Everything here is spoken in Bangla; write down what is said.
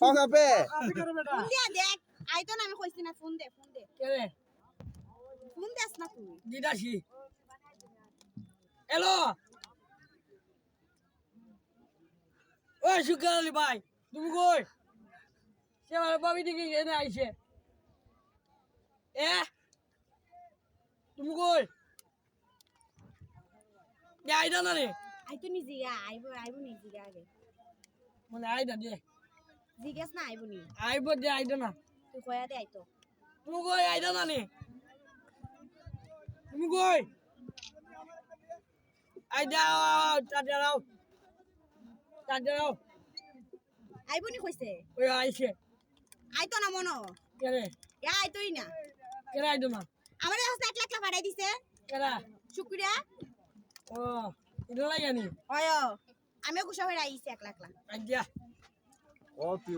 পাকাপে ফোন দিয়া দেখ আইতো না আমি কইছি না ফোন দে কে রে ফোন দেস না তুই দিদাসি হ্যালো ওই শুকার আলী ভাই তুমি কই সে আমার বাবি দিকে এনে আইছে এ তুমি কই আইদা না রে আইতো নি জিগা আইবো নি জিগা আগে মানে আইদা দে জিজ্ঞেস না আইবো নি আইবো দে আইদা না তুই কয়া দে আইতো তুমি কই আইদা না রে তুমি কই আইদা তাড়াও আইবো নি কইছে ওই আইছে আইতো না মনো কে রে এ আইতোই না কে রে আইদা না আমারে হচ্ছে 1 লাখ পাঠাই দিছে কেরা শুক্রিয়া ও এটা লাগানি অয় আমিও খুশি হয়ে আইছি 1 লাখ আইডিয়া ও তুই